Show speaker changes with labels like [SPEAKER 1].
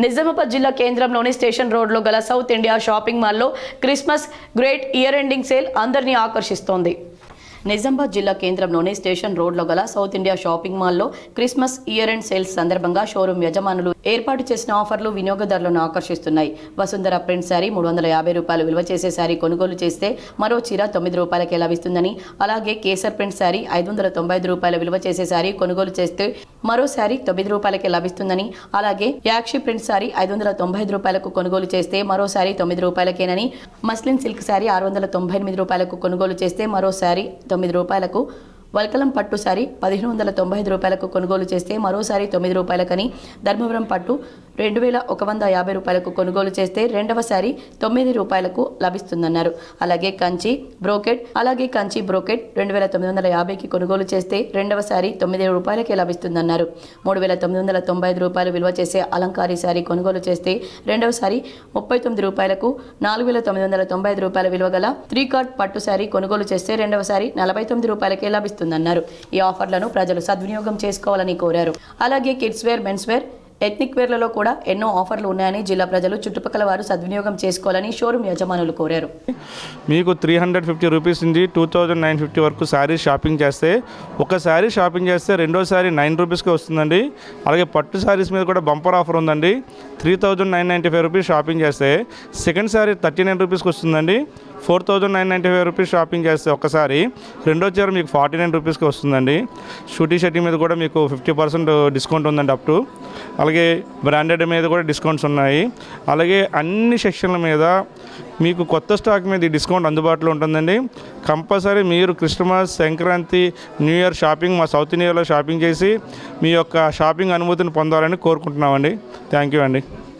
[SPEAKER 1] నిజామాబాద్ జిల్లా కేంద్రంలోని స్టేషన్ రోడ్లో గల సౌత్ ఇండియా షాపింగ్ మాల్లో Christmas great year ending sale అందరినీ ఆకర్షిస్తోంది. నిజామాబాద్ జిల్లా కేంద్రంలోని స్టేషన్ రోడ్లో గల సౌత్ ఇండియా షాపింగ్ మాల్లో క్రిస్మస్ ఇయర్ ఎండ్ సేల్స్ సందర్భంగా షోరూం యజమానులు ఏర్పాటు చేసిన ఆఫర్లు వినియోగదారులను ఆకర్షిస్తున్నాయి. వసుంధర ప్రింట్ శారీ 350 రూపాయలు విలువ చేసే శారీ కొనుగోలు చేస్తే మరో చీర 9 రూపాయలకే లభిస్తుందని, అలాగే కేసర్ ప్రింట్ శారీ 595 రూపాయల విలువ చేసే శారీ కొనుగోలు చేస్తే మరో శారీ 9 రూపాయలకే లభిస్తుందని, అలాగే యాక్షి ప్రింట్ శారీ 595 రూపాయలకు కొనుగోలు చేస్తే మరో శారీ 9 రూపాయలకేనని, మస్లిన్ సిల్క్ శారీ 698 రూపాయలకు కొనుగోలు చేస్తే మరో శారీ 9 రూపాయలకు, వల్కలం పట్టు శారీ 1595 రూపాయలకు కొనుగోలు చేస్తే మరోసారి 9 రూపాయలకని, ధర్మవరం పట్టు 2150 రూపాయలకు కొనుగోలు చేస్తే రెండవ శారీ 9 రూపాయలకు లభిస్తుందన్నారు. అలాగే కంచి బ్రోకెట్ 2950కి కొనుగోలు చేస్తే రెండవ శారీ 9 రూపాయలకే లభిస్తుందన్నారు. 3995 రూపాయలు విలువ చేసే అలంకారీ శారీ కొనుగోలు చేస్తే రెండవ శారీ 39 రూపాయలకు, 4995 రూపాయల విలువ గల 3 కార్డ్ పట్టు శారీ కొనుగోలు చేస్తే రెండవ శారీ 49 రూపాయలకే లభిస్తుంది. ఈ ఆఫర్లను ప్రజలు సద్వినియోగం చేసుకోవాలని కోరారు. అలాగే kids wear, men's wear, ethnic వేర్లలో కూడా ఎన్నో ఆఫర్లు ఉన్నాయని జిల్లా ప్రజలు చుట్టుపక్కల వారు సద్వినియోగం చేసుకోవాలని షోరూమ్ యజమానులు కోరారు.
[SPEAKER 2] మీకు 350 రూపీస్ నుంచి 2950 వరకు శారీ షాపింగ్ చేస్తే, ఒక శారీ షాపింగ్ చేస్తే రెండో శారీ 9 రూపీస్కి వస్తుందండి. అలాగే పట్టు శారీస్ మీద కూడా బంపర్ ఆఫర్ ఉందండి. 3995 రూపీస్ షాపింగ్ చేస్తే సెకండ్ శారీ 39 రూపీస్కి వస్తుందండి. 4995 రూపీస్ షాపింగ్ చేస్తే ఒకసారి రెండో చీర మీకు 49 రూపీస్కి వస్తుందండి. షూటీ షర్టీ మీద కూడా మీకు 50% డిస్కౌంట్ ఉందండి అప్ టు. అలాగే బ్రాండెడ్ మీద కూడా డిస్కౌంట్స్ ఉన్నాయి. అలాగే అన్ని సెక్షన్ల మీద మీకు కొత్త స్టాక్ మీద ఈ డిస్కౌంట్ అందుబాటులో ఉంటుందండి. కంపల్సరీ మీరు Christmas, Sankranti, new year shopping మా సౌత్ ఇండియాలో షాపింగ్ చేసి మీ యొక్క షాపింగ్ అనుభూతిని పొందాలని కోరుకుంటున్నామండి. థ్యాంక్ యూ అండి.